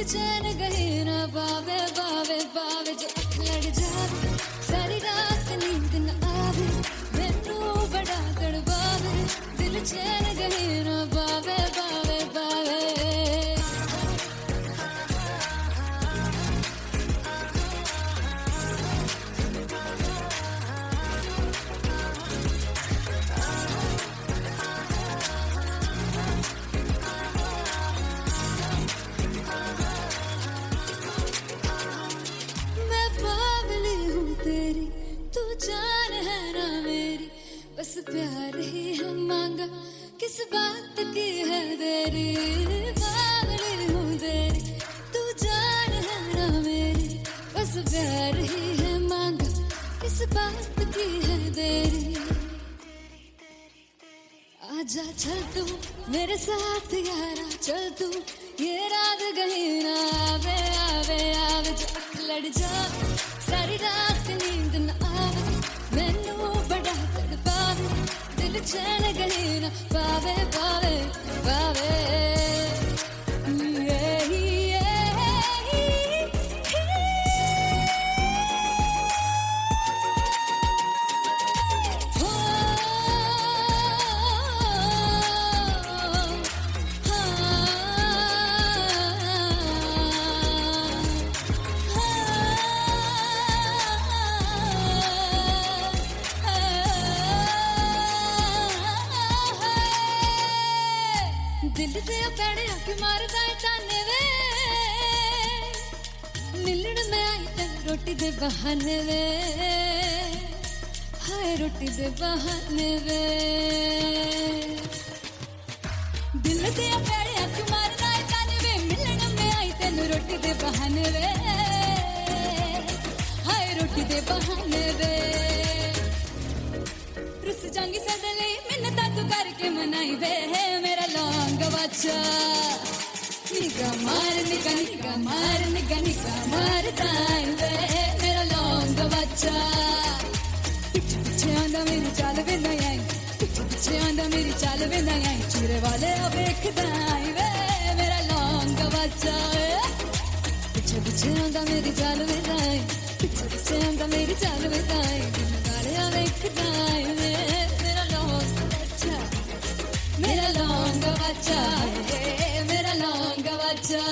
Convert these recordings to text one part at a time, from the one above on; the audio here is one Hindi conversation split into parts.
दिल चैन गए ना बावे बावे बावे जो लड़ जावे सारी रात नींद न आवे मैनू बड़ा तड़पावे दिल चैन गए ना बावे बावे बावे जान है ना मेरी बस प्यार ही है मांगा किस बात की है देरी पागल हूँ तेरी तू जान है ना मेरी बस प्यार ही है मांगा किस बात की है देरी आजा चल तू मेरे साथ यारा चल तू ये रात गई ना आवे आवे आवे जो लड़ जा सारी रात नींद न आवे मैनू बड़ा तड़पावे दिल चैन गए ना पावे पावे पावे दिल से पैड़े आके मारदा है ताने वे मिलन में आई तन रोटी दे बहाने वे हाय रोटी दे बहाने वे दिल से पैड़े आके मारदा है ताने वे मिलन में आई तन रोटी दे बहाने वे हाय रोटी दे बहाने वे रुस जांगी सदले मिन्नता तू करके मनाई वे मेरा लौंग बच्चा निगा मार ताई वे मेरा लौंग बच्चा पीछे पीछे आंदा मेरी चाल वे ना आई पीछे पीछे आंदा मेरी चाल वे ना आई चिरे वाले वेखदा आई वे मेरा लौंग बच्चा पीछे पीछे आंदा मेरी चाल वे ना आई पीछे पीछे आंदा मेरी चाल वे ना आई दिन वाले वेखदा आई वे मेरा लौंग बच्चा मेरा लौंग बच्चा मेरा लौंग बच्चा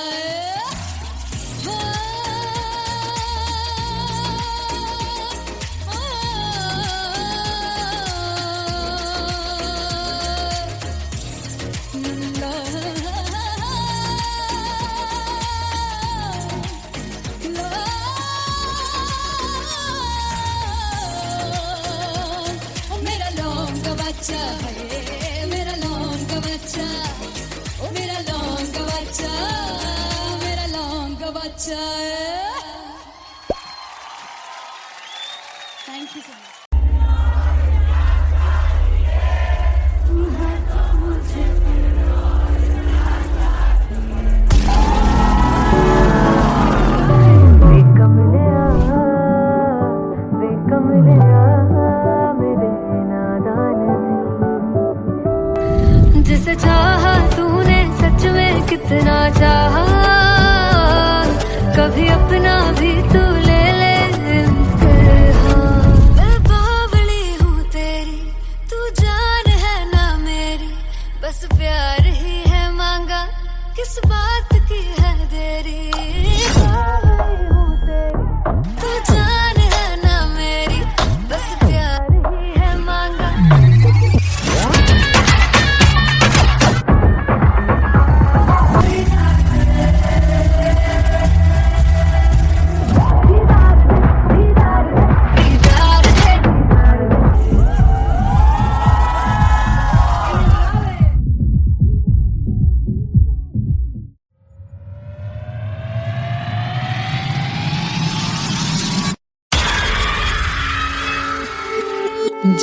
मेरा लौंग बच्चा मेरा लौंग बच्चा ओ मेरा लौंग बच्चा मेरा लौंग बच्चा थैंक यू सो मच जिसे चाहा तूने सच में कितना चाहा कभी अपना भी तू ले ले मैं बावली हूँ तेरी तू जान है ना मेरी बस प्यार ही है मांगा किस बात की है देरी बावली हूँ तेरी तू जान है ना मेरी बस प्यार ही है मांगा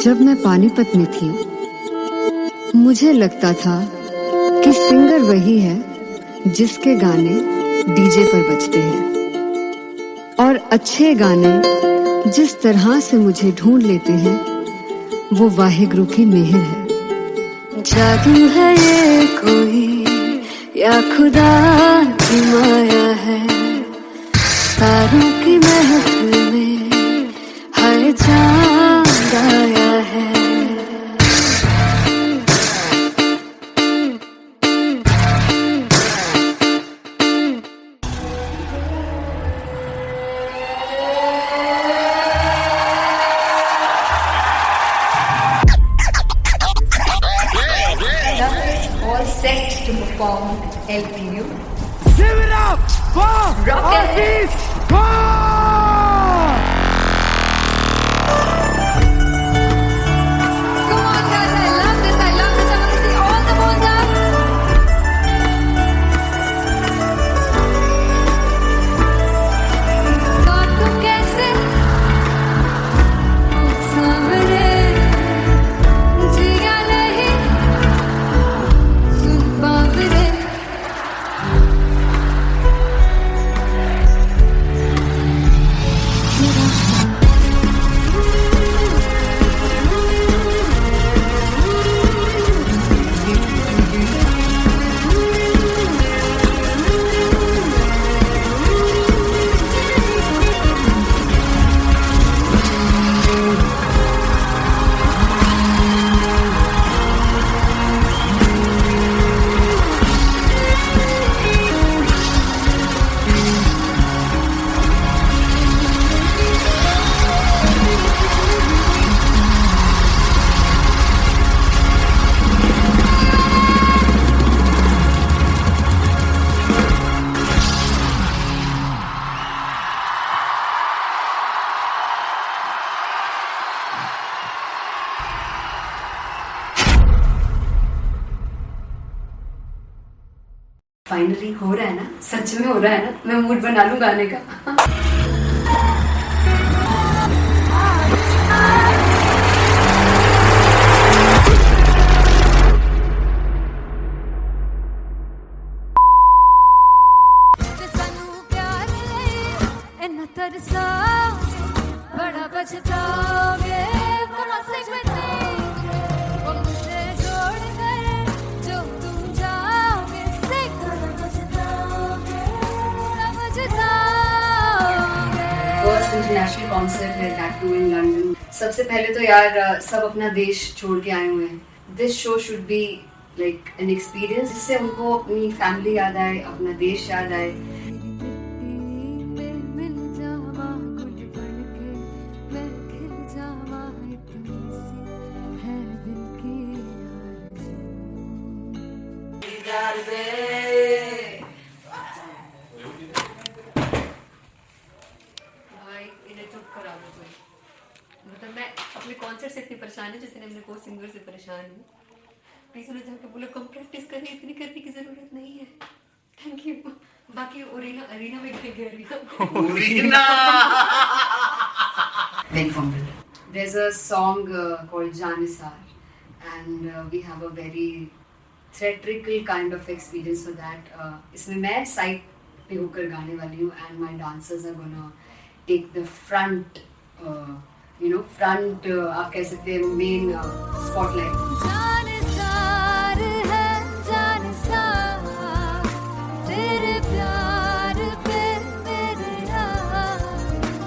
जब मैं पानीपत में थी मुझे लगता था कि सिंगर वही है जिसके गाने डीजे पर बजते हैं और अच्छे गाने जिस तरह से मुझे ढूंढ लेते हैं वो वाहिगुरु की मेहर है। जादू है ये कोई या खुदा की माया है, तारों की महफिल में हर चांद आया है। All set to perform LPU. Give it up for Rocket. Come on guys, I love this. I want to see all the balls up. और तुम कैसे सामने जिया नहीं सुन पावरे। फाइनली हो रहा है ना, सच में हो रहा है ना, मैं मूड बना लूं गाने का। ਸਾਨੂੰ ਪਿਆਰ ਲਈ ਇੰਨਾ ਤਰਸਾਓਗੇ, ਬੜਾ ਪਛਤਾਓਗੇ, बड़ा सिमरते वो मुझसे जोड़ कर जो तुम जाओगे, से बड़ा पछताओगे, बड़ा पछताओगे। फर्स्ट इंटरनेशनल कॉन्सर्ट है दैट टू इन लंदन। सबसे पहले तो यार सब अपना देश छोड़ के आए हुए हैं। This show should be like an experience, जिससे उनको अपनी फैमिली याद आए, अपना देश याद आए। मिल जावा गुल बनके, मैं खिल जावा, इतनी सी है दिल की आरज़ू। भाई इन्हें चुप करा दो कोई। मतलब मैं अपने कॉन्सर्ट से इतनी परेशान हूँ जितने अपने को सिंगर से परेशान हूँ। प्लीज उन्हें जाके बोलो कम प्रैक्टिस करनी, इतनी करने की जरूरत नहीं है। Thank you. बाकी अरीना में गई arena very vulnerable. There's a song called Janisar, and we have a very theatrical kind of experience for that. इसमें मैं साइड पे होकर गाने वाली हूँ, and my dancers are gonna take the front, front आप कह सकते हैं main spotlight. जानसार है जानसार, तेरे प्यार पे मेरे यार।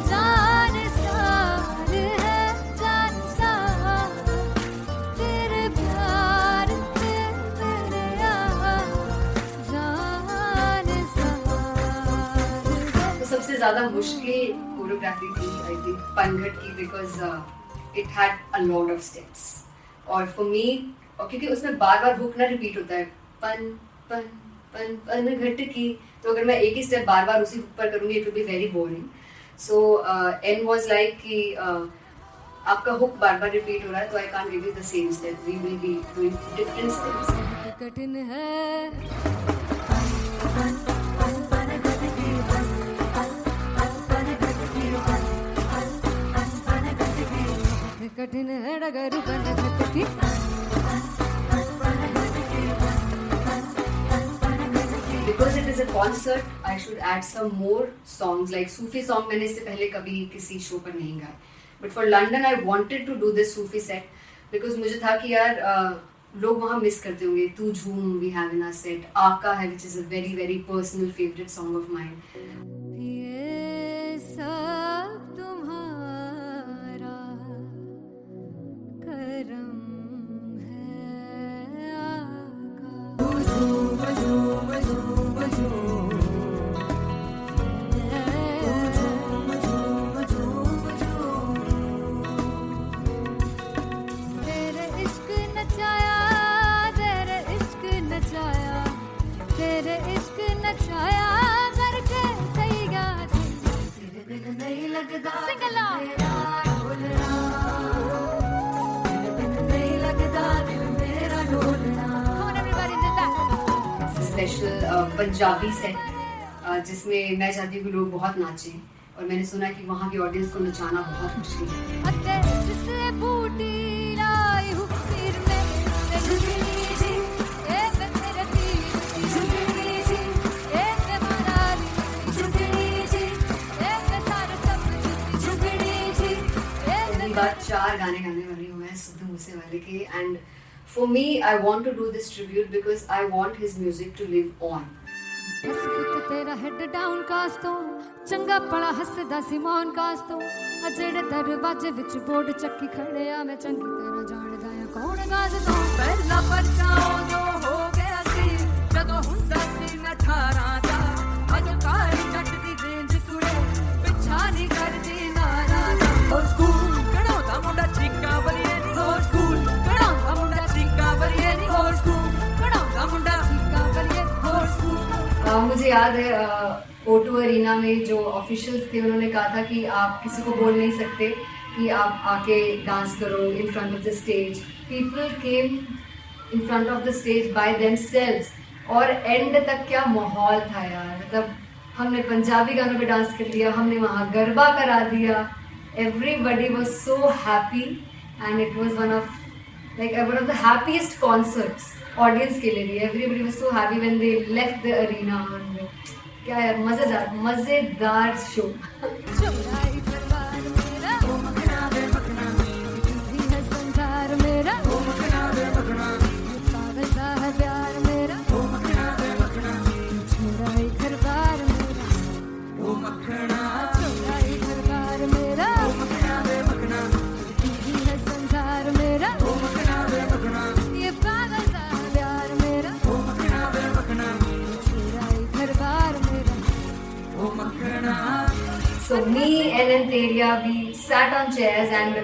जानसार है जानसार, तेरे प्यार पे मेरे यार। जानसार है। तो सबसे ज़्यादा मुश्किल कोरियोग्राफी थी आई थिंक पनघट की, because it had a lot of steps. और फॉर मी, और क्योंकि उसमें बार बार हुक ना रिपीट होता है, पन पन पन पन घट की, तो अगर मैं एक ही स्टेप बार बार उसी हुक पर करूंगी it will be very boring. So an was like कि आपका हुक बार बार रिपीट हो रहा है, तो I can't give you the same step, we will be doing different steps. कठिन है कठिन है डगर बनघट की। Because it is a concert, I should add some more songs. Like Sufi song मैंने इससे पहले कभी किसी शो पर नहीं गाए. But for London, I wanted to do this Sufi set because मुझे था कि यार लोग वहाँ मिस करते होंगे. Tu Jhoom we have in our set, आका है which is a very very personal favorite song of mine. ये सब तुम्हारा करम है आका. तेरे इश्क नचाया, तेरे इश्क नचाया, तेरे इश्क नचाया करके सैया तेरे बिन नहीं लगदा. Sing along. तेरे बिन नहीं लगदा दिल मेरा ढोलना. Come on everybody do that. Special Punjabi set जिसमें मैं चाहती हूँ कि लोग बहुत नाचें, और मैंने सुना कि वहाँ की ऑडियंस को नचाना बहुत मुश्किल है. अते जिसने बूटी लाई हूँ सिर में से झुकनी जी, ए मैं तेरे दिल की झुकनी जी, ए मैं मनाली की झुकनी जी, ए मैं सारे सपने की झुकनी जी, ए पहली बार 4 गाने गाने वाली हूँ मैं सिद्धू मूसेवाले के. And for me I want to do this tribute because I want his music to live on. बस पुत तेरा हेड डाउन कास तो चंगा पड़ा हसदा सिमोन कास तो आ जेड़े दरवाजे विच बोर्ड चक्की खड़े आ मैं चंगी तरह जानदा आ कौन गाज तो पहला बच्चा जो हो गया सी जदों हुंदा सी मैं 18 दा अजो काली जट दी रेंज कुड़े पिछा नहीं करदी नारा दा. हो स्कूल कढ़ाਉਂਦਾ ਮੁੰਡਾ ਚੀਕਾਂ ਬਲੀਏ ਨੀ ਹੋ ਸਕੂਲ कढ़ाਉਂदा मुंडा चीका बलिए नी हो स्कूल, कढ़ाਉਂदा मुंडा चीका बलिए हो स्कूल. मुझे याद है O2 अरीना में जो ऑफिशियल्स थे उन्होंने कहा था कि आप किसी को बोल नहीं सकते कि आप आके डांस करो in front of the stage. People came in front of the stage by themselves, और एंड तक क्या माहौल था यार. मतलब हमने पंजाबी गानों पे डांस कर लिया, हमने वहाँ गरबा करा दिया. Everybody was so happy and it was one of the happiest concerts audience के लिए भी. Everybody was so happy when they left the arena. क्या यार, मजेदार शो. चौराई परिवार मेरा ओ मखना वे मखना भी है संसार मेरा ओ मखना वे मखना पागल सा है प्यार मेरा ओ मखना वे मखना चौराई परिवार मेरा ओ मखना चौराई परिवार मेरा ओ मखना वे मखना भी है संसार मेरा ओ मखना वे मखना ये पागल सा है प्यार मेरा ओ मखना वे मखना चौराई परिवार मेरा. ओ मखना. So me and Anteria, we sat on chairs and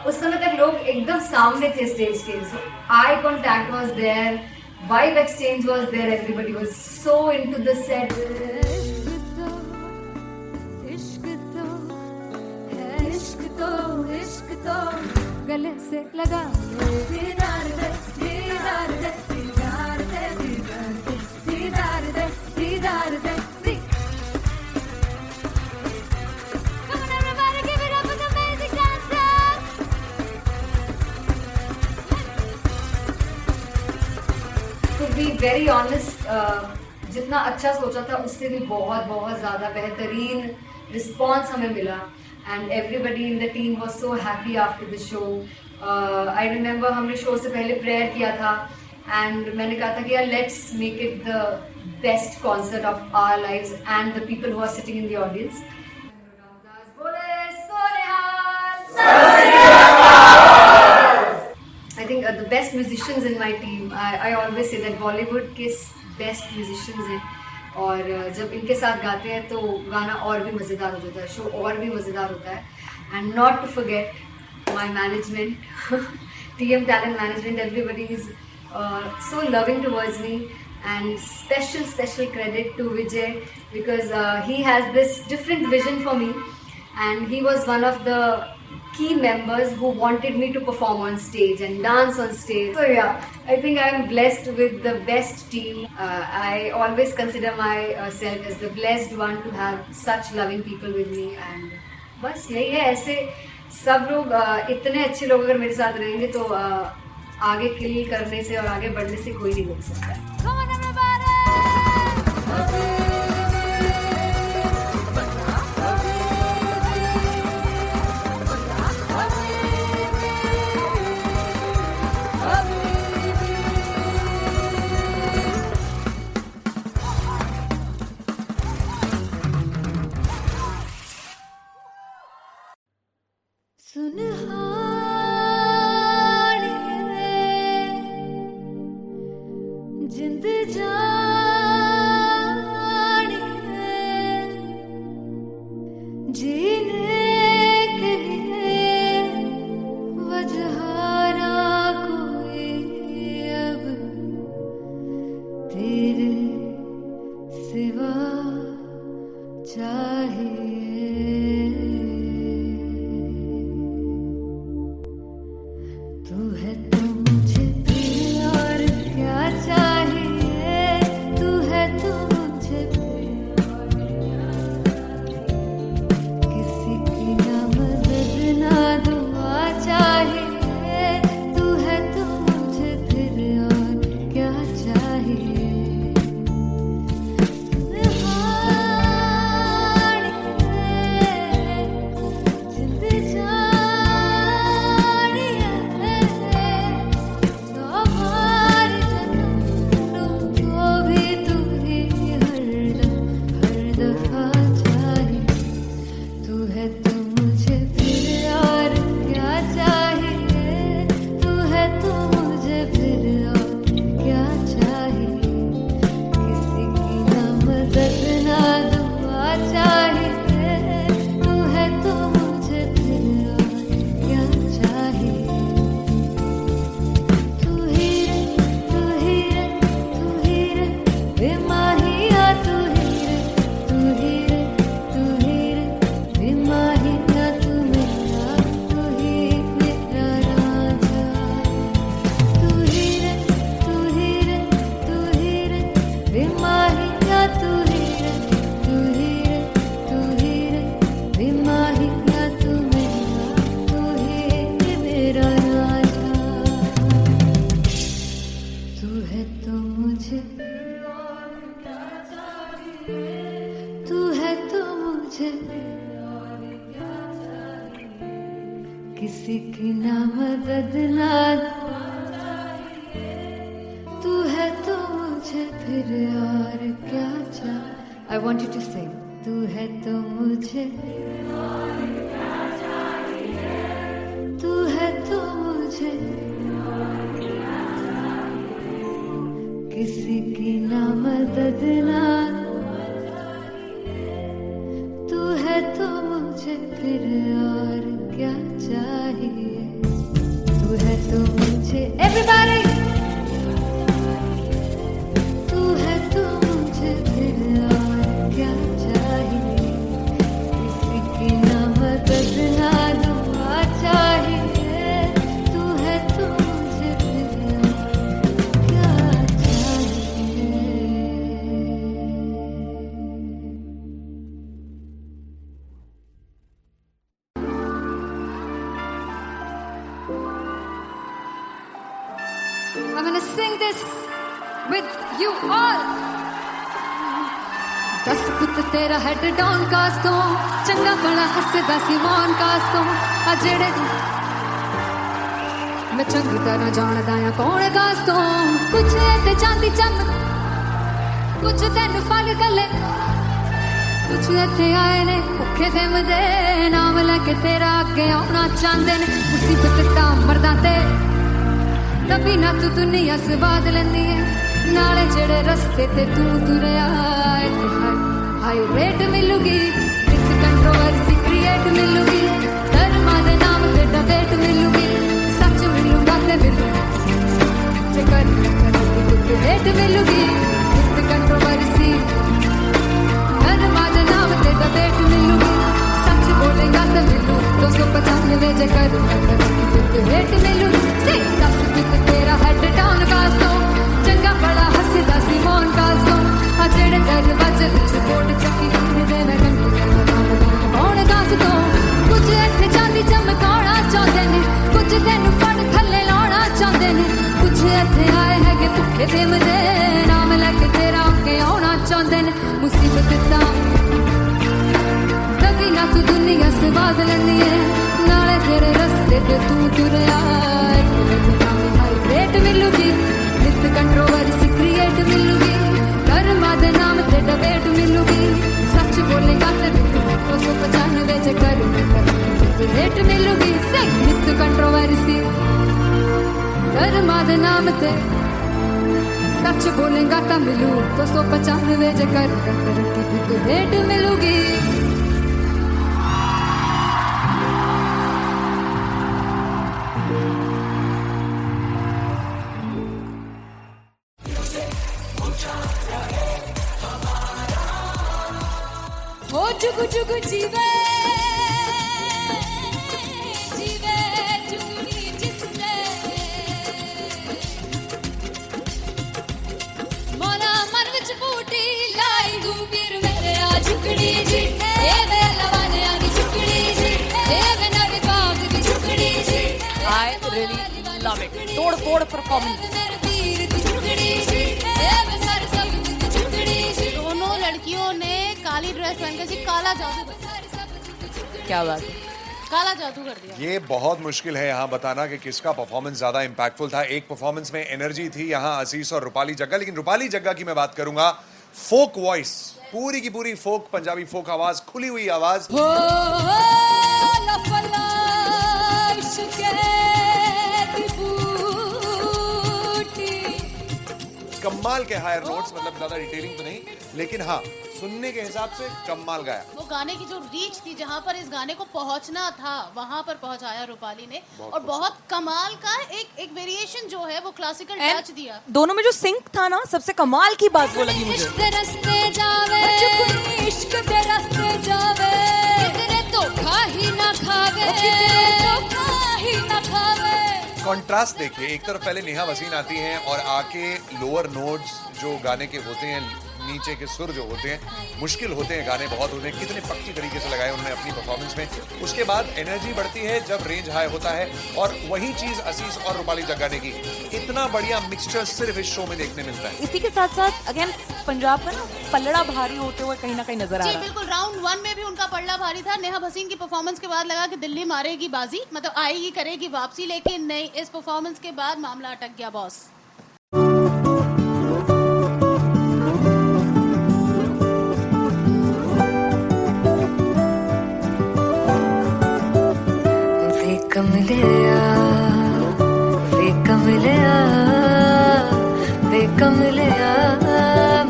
उस समय तक लोग एकदम सामने थे स्टेज के. So eye contact was there, vibe exchange was there, everybody was so into the set. इश्क तो है, इश्क तो इश्क तो गले से लगा दीदार दे दीदार दे दीदार दे दीदार दे दीदार दे. Come on everybody, give it up for the amazing dancers. To be very honest, जितना अच्छा सोचा था उससे भी बहुत बहुत ज़्यादा बेहतरीन रिस्पॉन्स हमें मिला. And everybody in the team was so happy after the show. I remember हमने शो से पहले प्रेयर किया था एंड मैंने कहा था कि यार let's make it the best concert of our lives and the people who are sitting in the audience. I think the best musicians in my team, I always say that Bollywood के best musicians हैं, और जब इनके साथ गाते हैं तो गाना और भी मज़ेदार हो जाता है, शो और भी मज़ेदार होता है. And not to forget my management, TM Talent Management, everybody is so loving towards me, and special credit to Vijay because he has this different vision for me, and he was one of the key members who wanted me to perform on stage and dance on stage. So yeah, I think I am blessed with the best team. I always consider myself as the blessed one to have such loving people with me, and बस यही है. ऐसे सब लोग इतने अच्छे लोग अगर मेरे साथ रहेंगे तो आगे किल करने से और आगे बढ़ने से कोई नहीं रोक सकता है. Come on everybody. जानी है जीने के लिए वजह ना कोई अब तेरे सिवा चाहिए। तू है तो मुझे फिर और क्या चाहिए, तू है तो मुझे फिर और क्या चाहिए। किसी की ना मदद ना दुआ चाहिए, तू है तो मुझे फिर और क्या चाहिए। किसी की ना मदद ना तू है तो मुझे फिर और क्या चाहिए। I want you to sing. तू है तो मुझे तू है तो मुझे किसी की ना मदद ना तू है तो मुझे फिर और क्या चाहिए। तू है तो मुझे everybody तू है तो मुझे फिर और क्या चाहिए। किसी की ना मदद ना दुआ चाहिए, तू है तो मुझे फिर और क्या चाहिए। I'm gonna sing this with you all. दस पुत तेरा हेड डाउन कास तो चंगा बड़ा हसदा सी मौन कास तो आ जेड़े मैं चंगी तरह जानदा आ कौन कास तो कुछ ते चांदी चम कुछ तेन फल गले कुछ इत्थे आए ने भुखे फिमदे नाम लैके तेरा अगे आउणा चाहंदे ने मुसीबत तां मरदा ते तभी ना तू दुनिया स्वाद लेंदी है नाले जेड़े रस्ते ते तू तुरया हाई रेट मिलूगी इस कंट्रोवर्सी क्रिएट मिलूगी धर्मा दे नाम ते डिबेट मिलूगी सच मिलूगा ते मिलूगी जेकर रेट मिलूगी इस कंट्रोवर्सी धर्मा दे नाम ते डिबेट मिलूगी सच बोलेगा ते मिलू 295 जेकर रेट मिलूगी से दस कुछ तेरा हेड डाउन कास्तो चंगा बड़ा हसदा सी मौन कास्तो आ जेड़े दरवाजे विच बोर्ड चक्की दे मैं कौन कास्तो कुछ इत्थे चांदी चमकाना चाहते ने कुछ तेनू फड़ थल्ले लाना चाहते ने कुछ इत्थे आए है कि भुखे फिमदे नाम लैके तेरा अगे आउणा चाहते ने मुसीबत तां तभी ना तू दुनिया स्वाद लैंदी है नाले तेरे रस्ते ते तू तुरया रेट मिलूगी विद कंट्रोवर्सी क्रिएट मिलूगी धर्मा दे नाम ते डिबेट मिलूगी सच बोलेगा ते 295 जेकर रेट मिलूगी सही विद कंट्रोवर्सी धर्मा दे नाम ते सच बोलेगा तो मिलू 295 जगह तरक्की रेट मिलूगी हो जुगु जुगु जीवे जीवे जुगनी जिसने मोरा मन विच बूटी लाई गुबीर मेरे आ झुकड़ी जी ए वे लवाने आगी झुकड़ी जी ए वे नवी बाग की झुकड़ी जी I really love it. तोड़ परफॉर्मेंस. मेरे पीर की झुकड़ी जी ए वे सर सब की झुकड़ी जी दोनों लड़कियों ने काली ड्रेस पहनकर जी काला जादू कर दिया। क्या बात है. काला जादू कर दिया। ये बहुत मुश्किल है यहाँ बताना कि किसका परफॉर्मेंस ज्यादा इंपैक्टफुल था. एक परफॉर्मेंस में एनर्जी थी यहाँ असीस और रूपाली जग्गा, लेकिन रूपाली जग्गा की मैं बात करूंगा. फोक वॉइस, पूरी की पूरी फोक, पंजाबी फोक आवाज, खुली हुई आवाज. हो लफला इश्क़े दी बूटी कमाल के हायर नोट्स, मतलब ज्यादा डिटेलिंग तो नहीं, लेकिन हाँ सुनने के हिसाब से कमाल गाया. वो गाने की जो रीच थी, जहाँ पर इस गाने को पहुंचना था वहां पर पहुंचाया रूपाली ने. और बहुत कमाल का एक वेरिएशन जो है वो क्लासिकल टच दिया. दोनों में जो सिंक था ना, सबसे कमाल की बात वो लगी मुझे. इश्क दे रस्ते जावे इश्क दे रस्ते जावे कितने धोखा ही ना खावे धोखा ही ना खावे. कॉन्ट्रास्ट देखिए, एक तरफ पहले नेहा वसीन आती हैं और आके लोअर नोट्स जो गाने के होते हैं, नीचे के सुर जो होते हैं, मुश्किल होते हैं गाने बहुत होते हैं, कितने पक्की तरीके से लगाए उन्होंने अपनी परफॉर्मेंस में. उसके बाद एनर्जी बढ़ती है जब रेंज हाई होता है, और वही चीज असीस और रूपाली जग्गा ने की. इतना बढ़िया मिक्सचर सिर्फ इस शो में देखने मिलता है. इसी के साथ साथ अगेन पंजाब का ना पल्लड़ा भारी होते हुए कहीं ना कहीं नजर आ जी रहा है. बिल्कुल. राउंड 1 में भी उनका पल्ला भारी था. नेहा भसीन की परफॉर्मेंस के बाद लगा कि दिल्ली मारेगी बाजी, मतलब आएगी करेगी वापसी, लेकिन नहीं, इस परफॉर्मेंस के बाद मामला अटक गया बॉस. वे कमलिया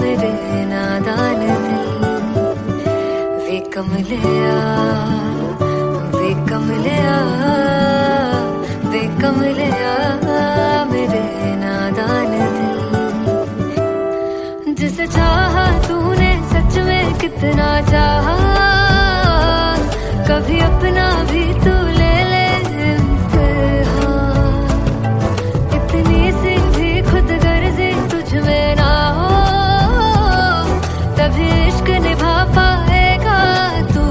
मेरे नादान दिल. वे कमलिया मेरे नादान दिल. जिसे चाहा तूने सच में कितना चाहा, कभी अपना भी तू ले ले इम्तिहान. इतनी सी भी खुद गर्जी तुझ में ना हो, तभी इश्क निभा पाएगा तू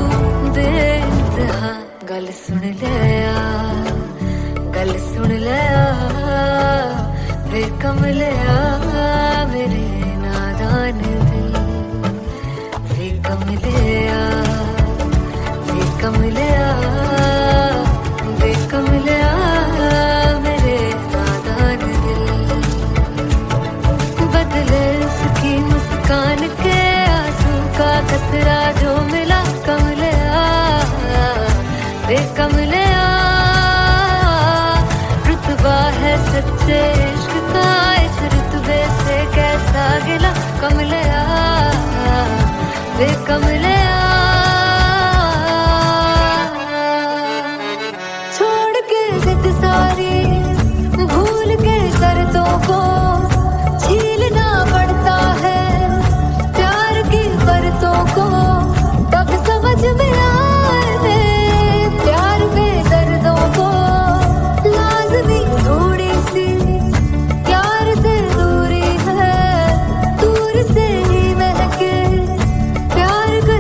बेइंतहा. गल सुन ले वे कमलिया मेरे नादान दिल. वे कमलिया मेरे नादान दिल. बदले उसकी मुस्कान के आंसू का कतरा जो मिला कमलिया वे कमलिया. रुतबा है सच्चे इश्क का, इस रुतबे से कैसा गिला कमलिया वे कमलिया. छोड़ के जिद सारी, भूल के शर्तों को झीलना पड़ता है. प्यार की बरतों को तब समझ में आए, प्यार में दर्दों को लाजमी थोड़ी सी प्यार से दूरी है. दूर से ही महके प्यार का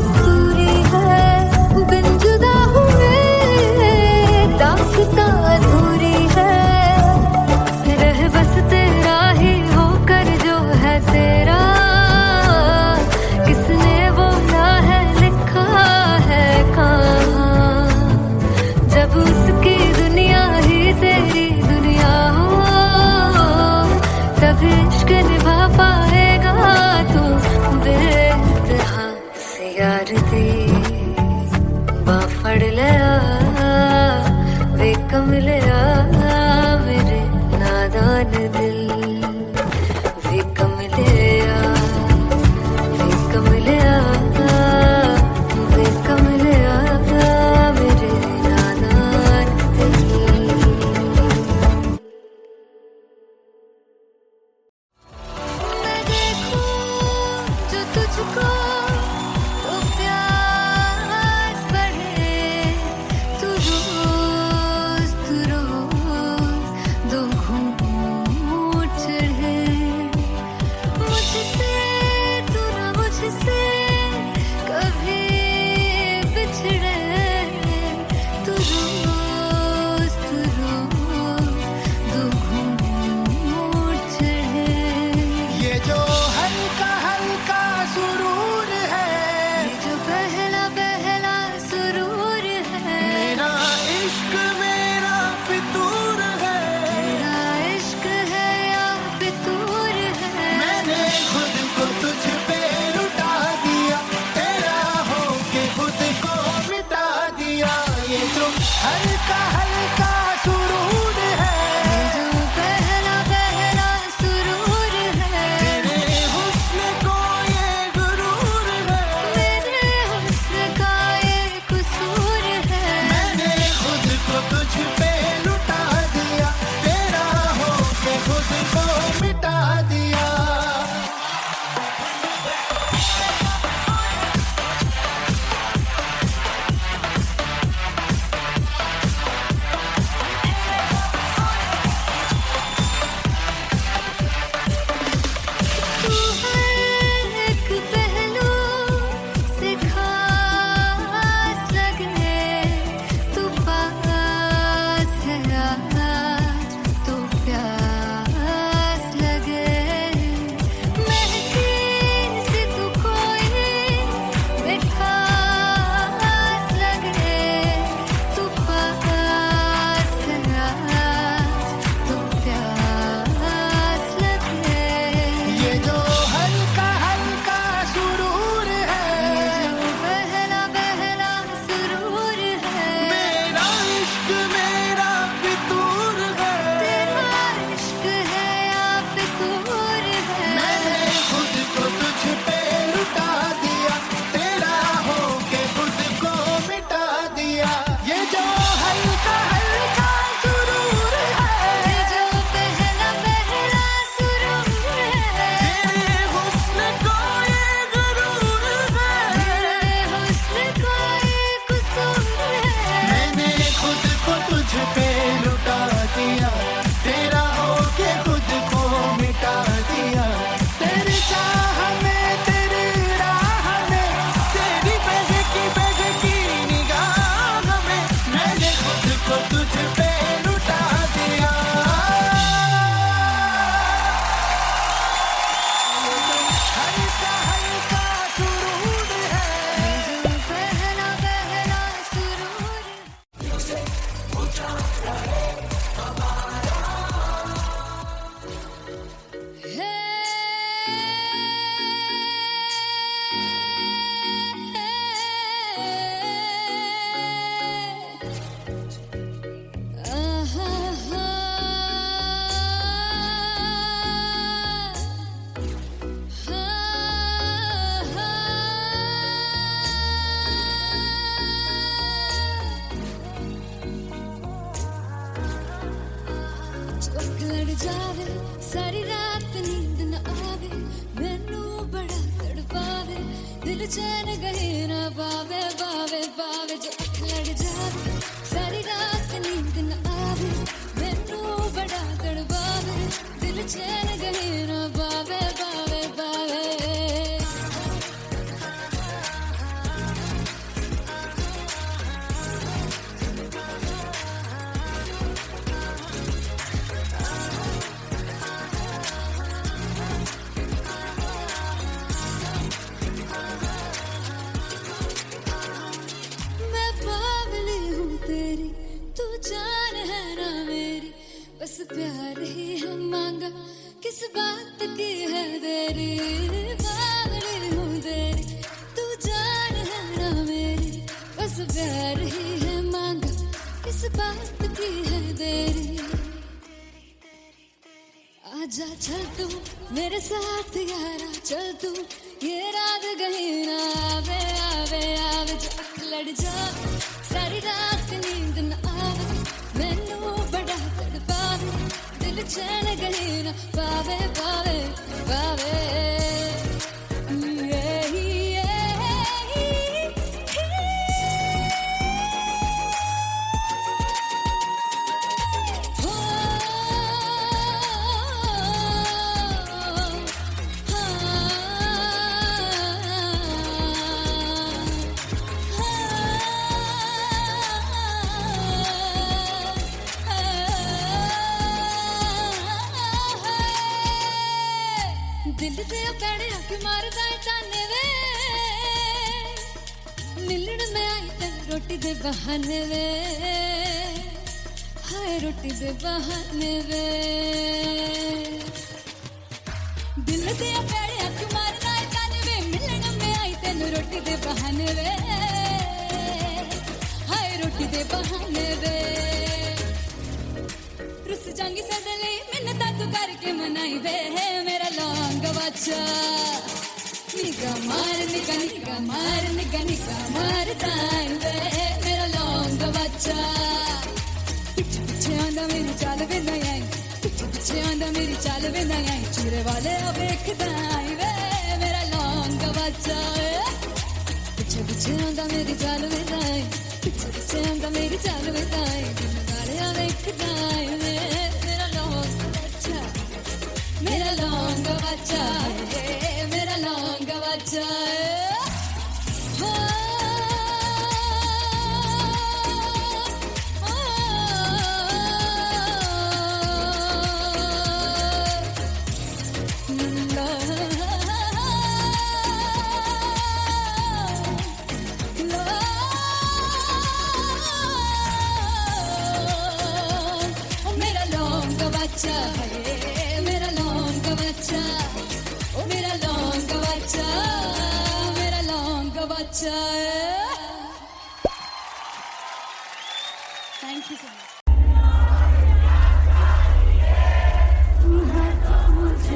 चैन गए ना पावे पावे पावे जो अख लड़ जावे सारी रात नींद न आवे मैनू बड़ा तड़पावे दिल चैन गए ना पावे पावे पावे मैं बावली हूँ तेरी तू जान है ना मेरी बस प्यार ही है मांगा किस बात की है देरी बावली हूँ तेरी तू जान है ना मेरी बस प्यार ही है मांगा किस बात की है देरी आजा चल तू मेरे साथ यारा चल तू ये रात गई ना आवे आवे आवे जो अख लड़ जावे सारी रात नींद न आवे मैनू बड़ा तड़पावे दिल चैन गई ना पावे पावे पावे दिल ते पैड़े आके मारदा है ताने वे मिलन में आई तेन रोटी दे बहाने वे हाय रोटी दे बहाने वे दिल ते पैड़े आके मारदा है ताने वे मिलन में आई तेन रोटी दे बहाने वे हाय रोटी दे बहाने वे रुस जांगी सदले मिन्नता तू करके मनाई वे मेरा लौंग बच्चा निगा मार दाई वे मेरा लौंग बच्चा पीछे पीछे आंदा मेरी चाल वे नहीं आई पीछे पीछे आंदा मेरी चाल वे नहीं आई चूरे वाले वेखदा आई वे मेरा लौंग बच्चा पीछे पीछे आंदा मेरी चाल वे नहीं आई पीछे पीछे आंदा मेरी चाल वे नहीं आई दिल वाले वेखदा आई वे मेरा लौंग बच्चा मेरा लौंग बच्चा मेरा लौंग बच्चा मेरा लौंग बच्चा मेरा लौंग बच्चा ओ मेरा लौंग बच्चा मेरा लौंग बच्चा थैंक यू सो मच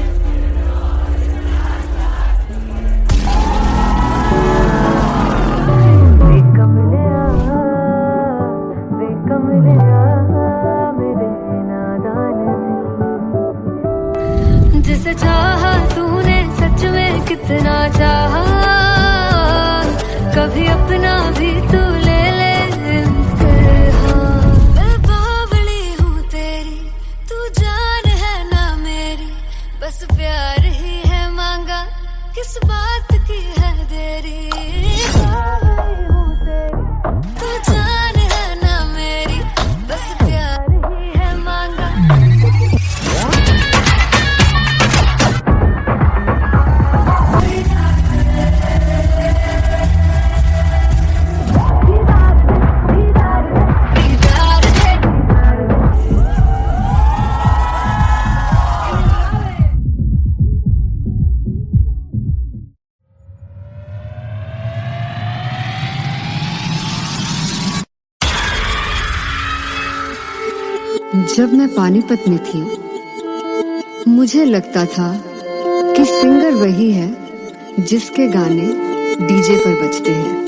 जिसे चाहा तूने सच में कितना चाहा कभी अपना भी तू ले ले इम्तिहान। मैं बावली हूँ तेरी तू जान है ना मेरी बस प्यार ही है मांगा किस बात की है देरी बावली हूँ तेरी तू जान है ना मेरी बस प्यार ही है मांगा जब मैं पानीपत में थी मुझे लगता था कि सिंगर वही है जिसके गाने डीजे पर बजते हैं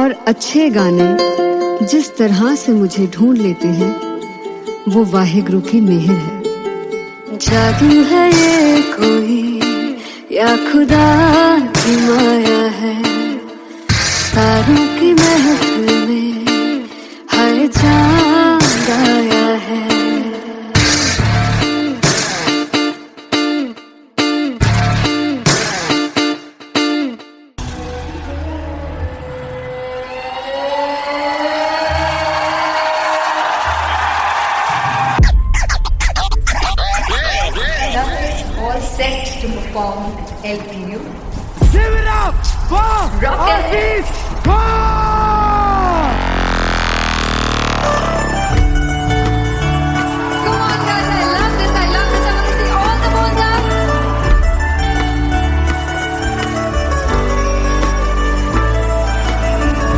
और अच्छे गाने जिस तरह से मुझे ढूंढ लेते हैं वो वाहिगुरु की मेहर है। जादू है ये कोई या खुदा की माया है, तारों की महफिल में हर चांद आया है। All set to perform LPU. Give it up for Artist Bob! Come on guys, I love this. I want to see all the balls up.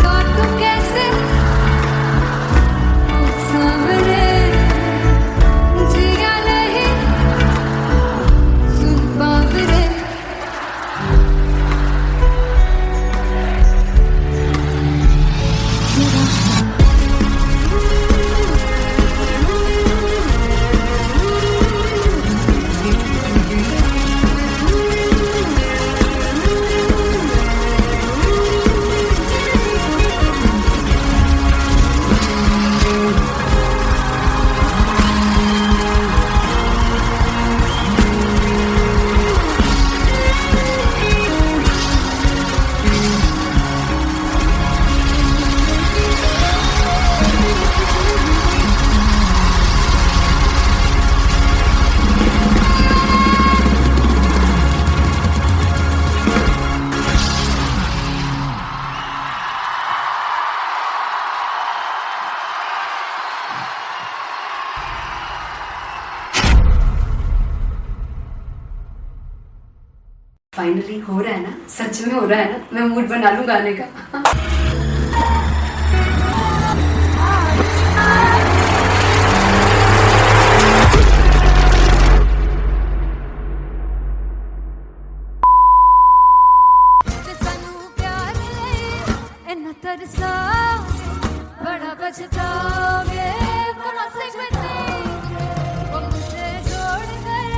God को कैसे सामने जिया नहीं सुन पावरे। फाइनली हो रहा है ना, सच में हो रहा है ना, मैं मूड बना लूं गाने का। सानू प्यार ले इन्ना तरसाओगे, बड़ा पछताओगे, बड़ा सकते वो मुझे छोड़ कर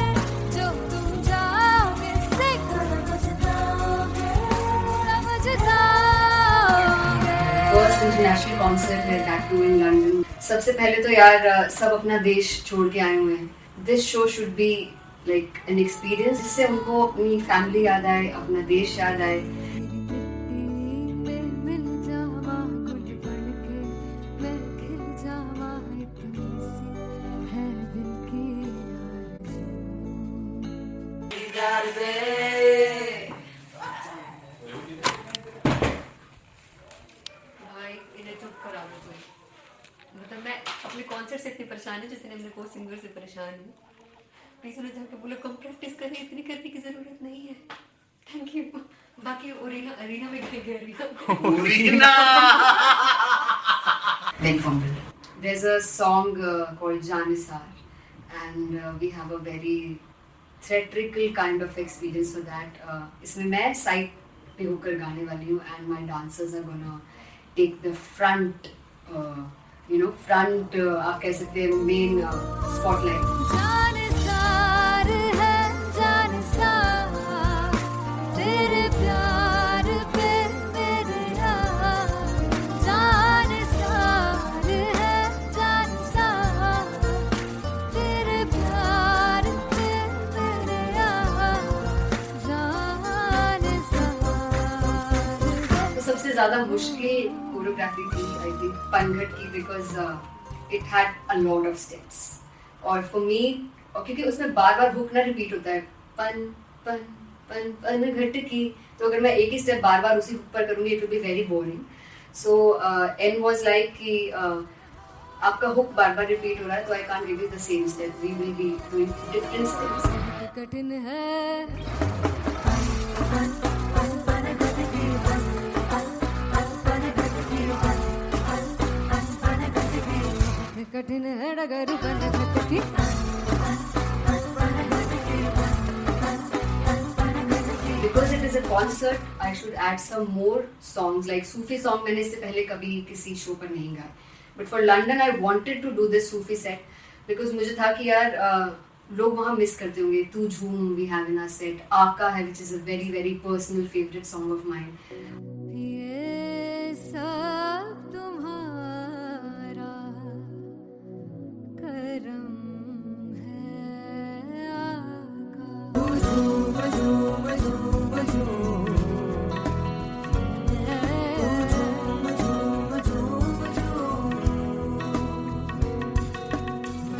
जो तुम जाओगे, से बड़ा पछताओगे, बड़ा पछताओगे। फर्स्ट इंटरनेशनल कॉन्सर्ट है, दैट टू इन लंदन। सबसे पहले तो यार सब अपना देश छोड़ के आए हुए हैं। This show should be like an experience, जिससे उनको अपनी फैमिली याद आए, अपना देश याद आए। मिल जावा गुल बनके, मैं खिल जावा इतनी सी है दिल की भाई इन्हें चुप करा दो कोई। मतलब मैं अपने कॉन्सर्ट से इतनी परेशान हूँ जितने अपने को सिंगर से परेशान हूँ। प्लीज उन्हें जाके बोलो कम प्रैक्टिस करनी, इतनी करने की जरूरत नहीं है। Thank you. बाकी अरीना में गए arena Very fumble. There's a song called Janisar, and we have a very theatrical kind of experience for that. इसमें मैं साइड पे होकर गाने वाली हूँ, and my dancers are gonna take the front, front आप कह सकते हैं main spotlight. जानसार है जानसार, तेरे प्यार पे मेरे यार। जानसार है जानसार, तेरे प्यार पे मेरे यार। जानसार तो सबसे ज़्यादा मुश्किल कोरियोग्राफी थी आई थिंक पनघट की, because it had a lot of steps. और फॉर मी, और क्योंकि उसमें बार बार हुक ना रिपीट होता है, पन पन पन पन घट की, तो अगर मैं एक ही स्टेप बार बार उसी हुक पर करूंगी it will be very boring. So an was like कि आपका हुक बार बार रिपीट हो रहा है, तो I can't give you the same step, we will be doing different steps. कठिन है कठिन है डगर बनघट की। Because it is a concert, I should add some more songs like Sufi song. मैंने इससे पहले कभी किसी शो पर नहीं गाए, but for London I wanted to do this Sufi set because मुझे था कि यार लोग वहाँ मिस करते होंगे. Tu Jhoom we have in our set, आका है which is a very very personal favorite song of mine. ये सब तुम्हारा करम है आका.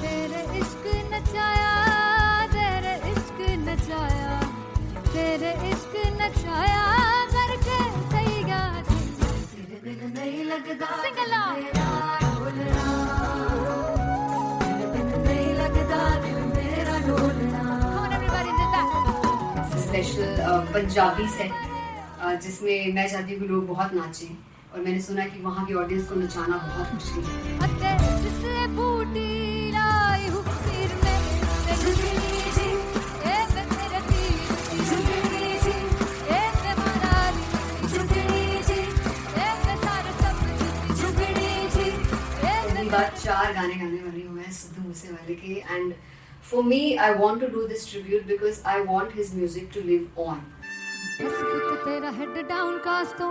तेरे इश्क नचाया, तेरे इश्क नचाया, तेरे इश्क नचाया करके तैयार. तेरे बिन नहीं लगता सिंगला मेरा ढोलना, तेरे बिन नहीं लगता दिल मेरा ढोलना. Come on everybody, do that. Special Punjabi set जिसमें मैं चाहती हूँ कि लोग बहुत नाचें, और मैंने सुना कि वहाँ की ऑडियंस को नचाना बहुत मुश्किल है. अते जिससे बूटी लाई हूँ सिर में, ते झुकनी जी, ए मैं तेरे तीर की झुकनी जी, ए मैं मनाली की झुकनी जी, ए मैं सारे सब की झुकनी जी, ए मैं पहली बार 4 गाने गाने वाली हूँ मैं सिद्धू मूसेवाले के. And for me I want to do this tribute because I want his music to live on. बस पुत तेरा हेड डाउन कास तो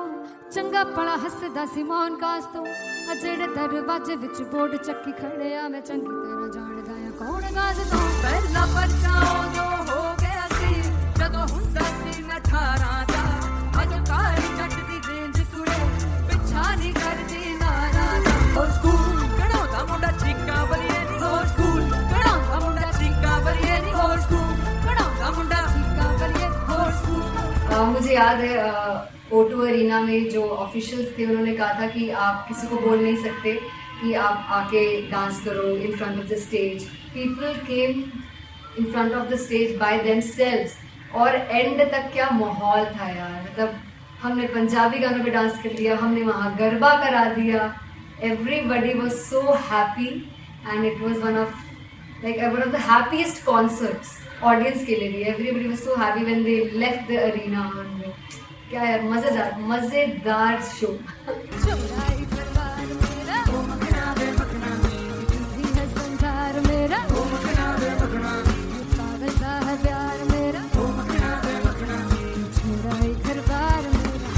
चंगा पड़ा हसदा सिमोन कास तो आ जेड़े दरवाजे विच बोर्ड चक्की खड़े आ मैं चंगी तरह जानदा आ कौन गाज तो ਪਹਿਲਾ ਬੱਚਾ ਉਦੋਂ ਹੋ ਗਿਆ ਸੀ ਜਦੋਂ ਹੁੰਦਾ ਸੀ ਮੈਂ 18 ਦਾ ਅੱਜ ਕਾਲੀ ਜੱਟ ਦੀ ਰੇਂਜ ਕੁੜੇ ਪਿੱਛਾ ਨਹੀਂ ਕਰਦੀ ਨਾਰਾ ਦਾ ਹੋਰ ਸਕੂਲ ਕਢਾਉਂਦਾ ਮੁੰਡਾ ਚੀਕਾਂ ਬਲੀਏ ਨੀ ਹੋਰ ਸਕੂਲ ਕਢਾਉਂਦਾ ਮੁੰਡਾ ਚੀਕਾਂ ਬਲੀਏ ਨੀ ਹੋਰ ਸਕੂਲ ਕਢਾਉਂਦਾ ਮੁੰਡਾ ਚੀਕਾਂ ਬਲੀਏ ਹੋਰ ਸਕੂਲ. मुझे याद है O2 अरीना में जो ऑफिशियल्स थे उन्होंने कहा था कि आप किसी को बोल नहीं सकते कि आप आके डांस करो in front of the stage. People came in front of the stage by themselves, और एंड तक क्या माहौल था यार. मतलब हमने पंजाबी गानों पे डांस कर लिया, हमने वहाँ गरबा करा दिया. Everybody was so happy and it was one of the happiest concerts audience के लिए भी. Everybody was so happy when they left the arena. क्या यार मजेदार शो. चौराई परिवार मेरा ओ मखना वे मखना ही है संसार मेरा ओ मखना वे मखना पागल सा है प्यार मेरा ओ मखना वे मखना चौराई परिवार मेरा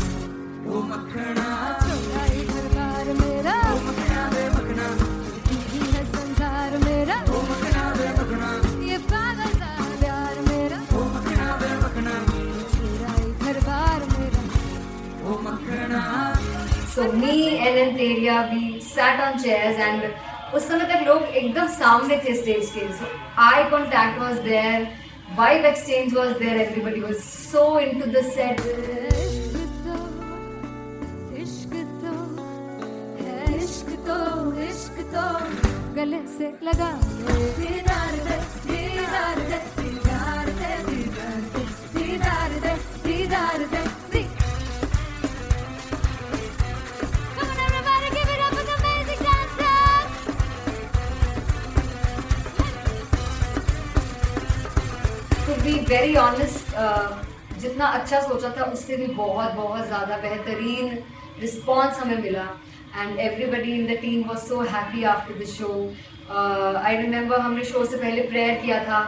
ओ मखना चौराई परिवार मेरा ओ मखना वे मखना ही है संसार मेरा ओ मखना वे मखना ये पागल सा है प्यार मेरा ओ मखना वे मखना चौराई परिवार मेरा. So me and Anteria, we sat on chairs and उस समय तक लोग एकदम सामने थे स्टेज के. So eye contact was there, vibe exchange was there, everybody was so into the set. इश्क तो है, इश्क तो इश्क तो गले से लगा दीदार दे दीदार दे दीदार दे दीदार दे दीदार दे दीदार दे. Come on everybody, give it up for the amazing dancers. To be very honest, जितना अच्छा सोचा था उससे भी बहुत बहुत ज़्यादा बेहतरीन रिस्पॉन्स हमें मिला. And everybody in the team was so happy after the show. I remember हमने शो से पहले प्रेयर किया था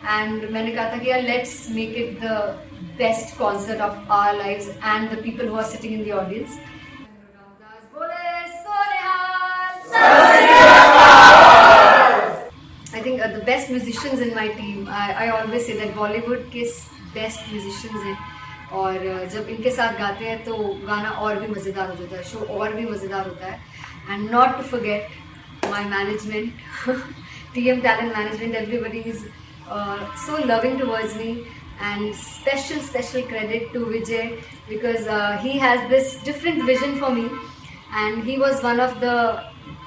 एंड मैंने कहा था कि यार let's make it the best concert of our lives and the people who are sitting in the audience. I think the best musicians in my team, I always say that Bollywood के best musicians हैं, और जब इनके साथ गाते हैं तो गाना और भी मज़ेदार हो जाता है, शो और भी मज़ेदार होता है. And not to forget my management, TM Talent Management, everybody is so loving towards me, and special credit to Vijay because he has this different vision for me, and he was one of the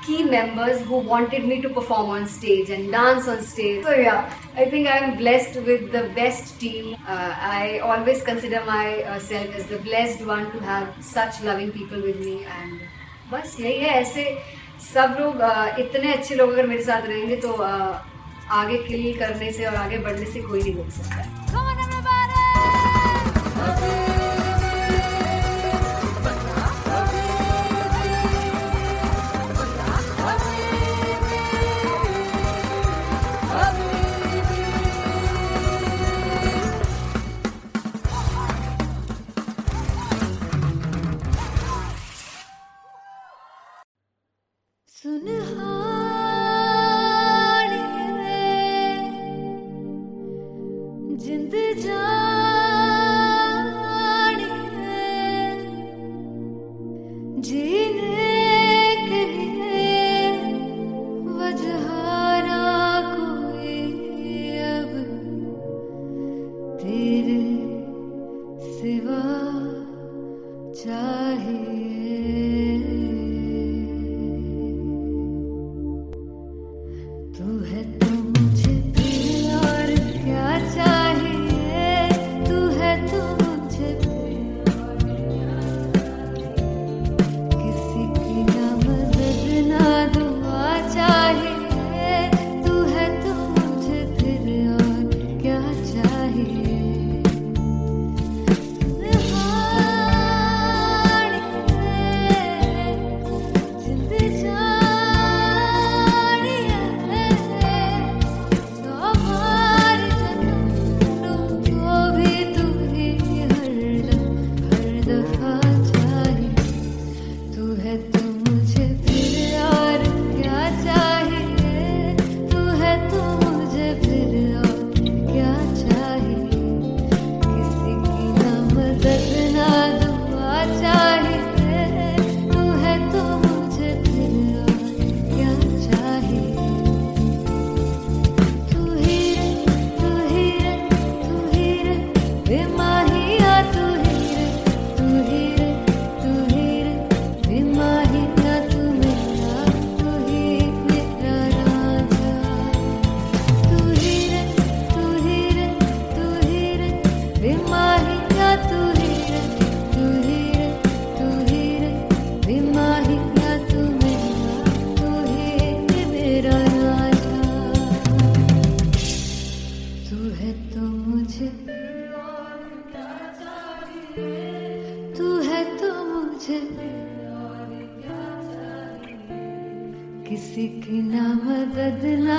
key members who wanted me to perform on stage and dance on stage. So yeah, I think I am blessed with the best team. I always consider myself as the blessed one to have such loving people with me, and बस यही है. ऐसे सब लोग इतने अच्छे लोग अगर मेरे साथ रहेंगे तो आगे किल करने से और आगे बढ़ने से कोई नहीं रोक सकता है. Come on everybody. सिवा चाहिए, तू है तो मुझे फिर और क्या चाहिए, तू है तो मुझे किसी की ना मदद ना दुआ चाहिए, तू है तो मुझे फिर और क्या चाहिए। किसी की ना मदद ना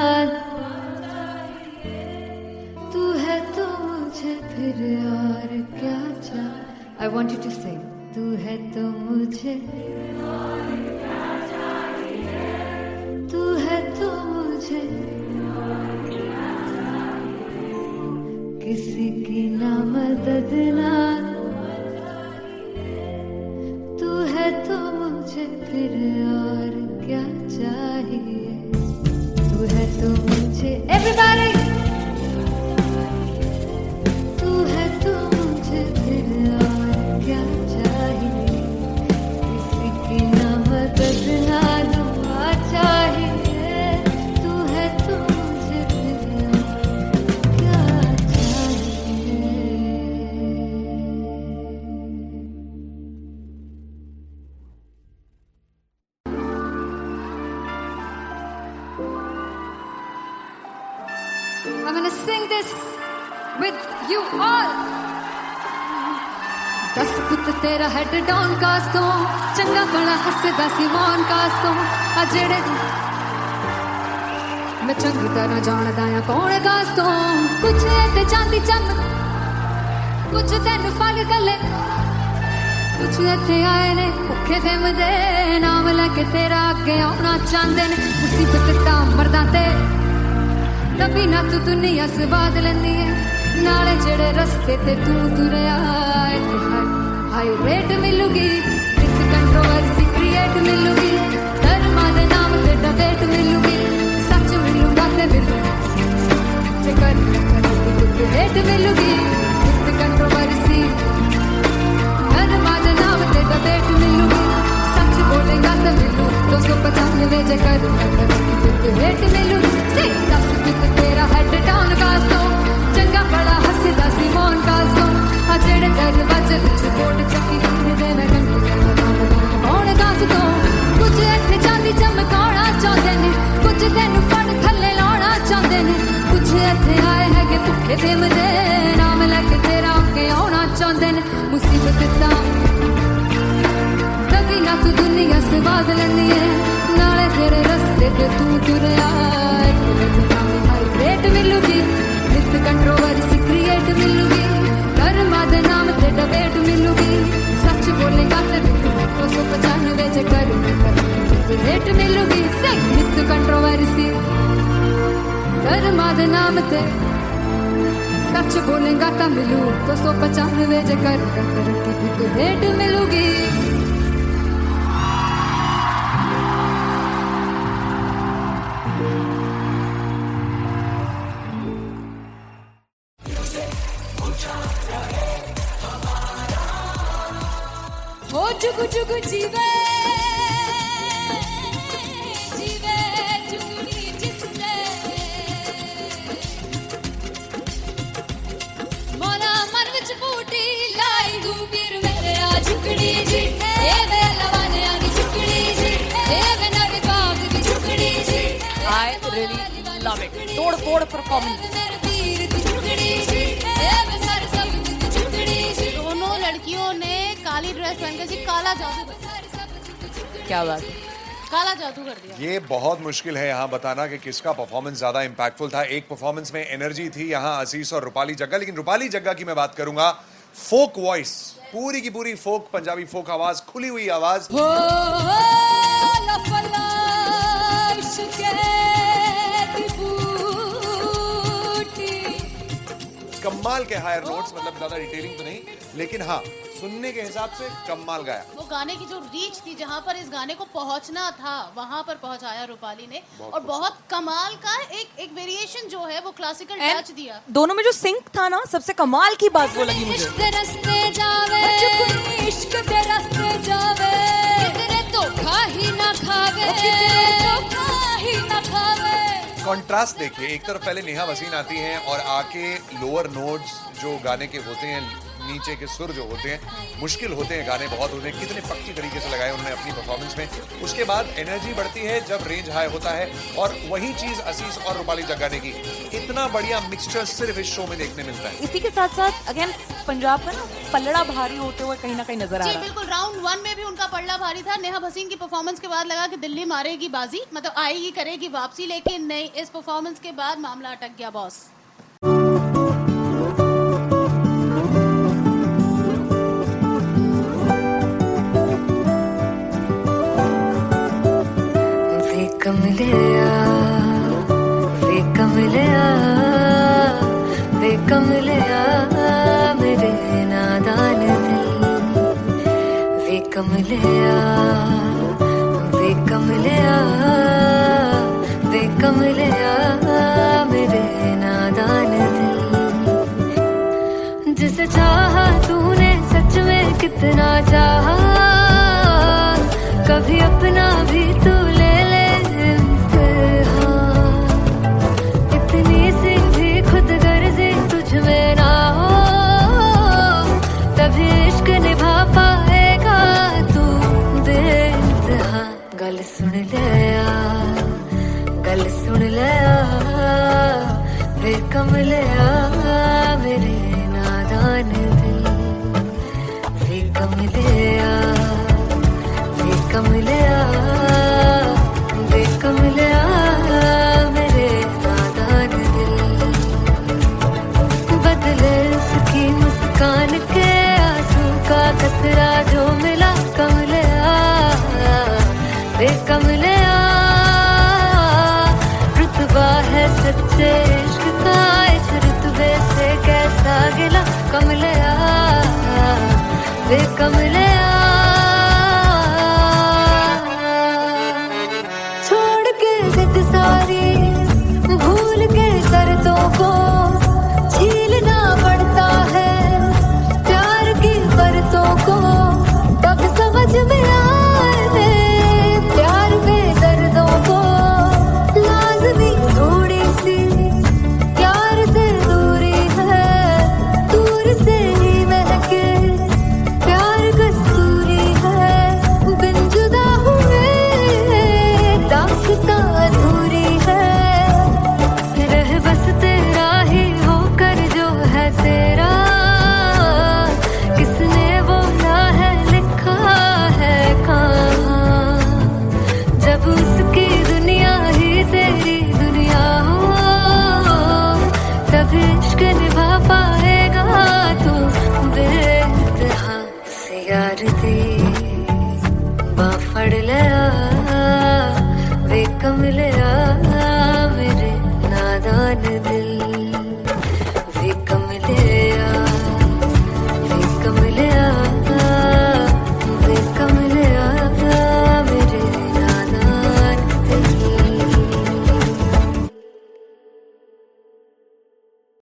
तू है तो मुझे फिर और क्या चाहिए। I want you to sing. तू है तो मुझे तू है तो मुझे किसी की ना मदद ना तू है तो मुझे फिर और क्या चाहिए। तू है तो मुझे everybody तू है तो मुझे फिर और क्या चाहिए। किसी की ना मदद ना दुआ चाहिए। तू है तो मुझे फिर और क्या चाहिए। I'm gonna sing this with you all. दस पुत तेरा हेड डाउन कास तो चंगा बड़ा हसदा सी मौन कास तो आ जेड़े मैं चंगी तरह जानदा आ कौन कास तो कुछ ते चांदी चम कुछ तेन फल गले कुछ इत्थे आए ने भुखे फिमदे नाम लैके तेरा अगे आउणा चाहंदे ने मुसीबत तां मरदा ते तभी ना तू दुनिया स्वाद लेंदी है नाले जेड़े रस्ते ते तू तुरया हाई रेट मिलूगी इस कंट्रोवर्सी क्रिएट मिलूगी धर्मा दे नाम ते डिबेट मिलूगी सच मिलूगा ते मिलूगा जे कर रेट मिलूगी इस कंट्रोवर्सी धर्मा दे नाम ते डिबेट मिलूगी सच बोलेगा ते मिलू 295 जे कर रेट मिलूगी से दस तेरा हेड डाउन कास तो चंगा बड़ा हसदा सी मौन कास तो आ जेड़े दरवाजे विच बोर्ड चक्की लिखदे मैं कौन कास तो कुछ इत्थे चांदी चमकाउणा चाहंदे ने कुछ तैनू फड़ थल्ले लाउणा चाहंदे ने कुछ इत्थे आए हैगे भुखे फिमदे नाम लैके तेरा अगे आउणा चाहंदे ने मुसीबत तां तभी ना तू दुनिया स्वाद लैंदी है नाले तेरे रस्ते ते तू तुरया रेट मिलूगी विद कंट्रोवर्सी क्रिएट मिलूगी कर्मा दे नाम ते डिबेट मिलूगी सच बोलेगा ते 295 जे कर रेट मिलूगी से विद कंट्रोवर्सी कर्मा दे नाम ते सच बोलेगा ता मिलू 295 जे कर रेट मिलूगी। हो जुगु जुगु जीवे जीवे जुगनी जिसने मौला मन विच बूटी लाई गुबीर मेरे आ झुकड़ी जी ए वे लवाने आनी झुकड़ी जी ए वे नवी बाग दी झुकड़ी जी I really love it. तोड़ फोड़ परफॉर्मेंस। मेरे वीर दी झुकड़ी जी ए वे सारे सब दी झुकड़ी जी दोनों लड़कियों ने काली ड्रेस पहनकर जी काला जादू कर दिया। क्या बात है। काला जादू कर दिया। ये बहुत मुश्किल है यहाँ बताना कि किसका परफॉर्मेंस ज्यादा इंपैक्टफुल था। एक परफॉर्मेंस में एनर्जी थी यहाँ असीस और रूपाली जग्गा, लेकिन रूपाली जग्गा की मैं बात करूंगा फोक वॉइस, पूरी की पूरी फोक, पंजाबी फोक आवाज, खुली हुई आवाज। हो लफला इश्क़े दी बूटी कमाल के हायर नोट्स, मतलब ज्यादा डिटेलिंग तो नहीं, लेकिन हाँ सुनने के हिसाब से कमाल गाया। वो गाने की जो रीच थी, जहाँ पर इस गाने को पहुंचना था वहां पर पहुंचाया रूपाली ने, और बहुत कमाल का एक वेरिएशन जो है वो क्लासिकल टच दिया। दोनों में जो सिंक था ना, सबसे कमाल की बात वो लगी मुझे। इश्क दे रस्ते जावे इश्क दे रस्ते जावे कितने धोखा ही ना खावे कितने धोखा ही ना खावे। कॉन्ट्रास्ट देखिए, एक तरफ पहले नेहा वसीन आती हैं और आके लोअर नोट्स जो गाने के होते हैं, नीचे के सुर जो होते हैं, मुश्किल होते हैं, गाने बहुत होते हैं, कितने पक्की तरीके से लगाए उन्होंने अपनी परफॉर्मेंस में। उसके बाद एनर्जी बढ़ती है जब रेंज हाई होता है, और वही चीज असीस और रूपाली जग्गा ने की। इतना बढ़िया मिक्सचर सिर्फ इस शो में देखने मिलता है। इसी के साथ साथ अगेन पंजाब का ना पलड़ा भारी होते हुए कहीं ना कहीं नजर आ जी रहा है। बिल्कुल, राउंड 1 में भी उनका पलड़ा भारी था। नेहा भसीन की परफॉर्मेंस के बाद लगा कि दिल्ली मारेगी बाजी, मतलब आएगी करेगी वापसी, लेकिन नहीं, इस परफॉर्मेंस के बाद मामला अटक गया बॉस। वे कमलिया मेरे नादान दिल, वे कमलिया मेरे नादान दिल। जिसे चाहा तूने सच में कितना चाहा, कभी अपना भी तू ले ले इम्तिहान। इतनी सी भी खुद गर्जी तुझ में ना हो, तभी इश्क निभा पाएगा तू बेइंतहा। गल सुन लिया वे कमलिया मेरे नादान दिल, वे कमलिया मेरे नादान दिल। बदले उसकी मुस्कान के आंसू का कतरा जो मिला कमलिया, वे कमलिया। रुतबा है सच्चे इश्क का, इस रुतबे से कैसा गिला कमलिया, वे कमलिया। छोड़ के जिद सारी, भूल के शर्तों को, झीलना पड़ता है प्यार की परतों को, तब समझ में आए प्यार में दर्दों को। लाज़मी थोड़ी सी प्यार से दूरी है, दूर से ही महके प्यार कस्तूरी है। बिन जुदा हुए दास्तां अधूरी है, रह बस तेरा ही होकर जो है तेरा। किसने बोला है लिखा है कहाँ, जब उसकी दुनिया ही तेरी दुनिया हो, तब इश्क निभा पाएगा तू बेइंतहा। से यार दी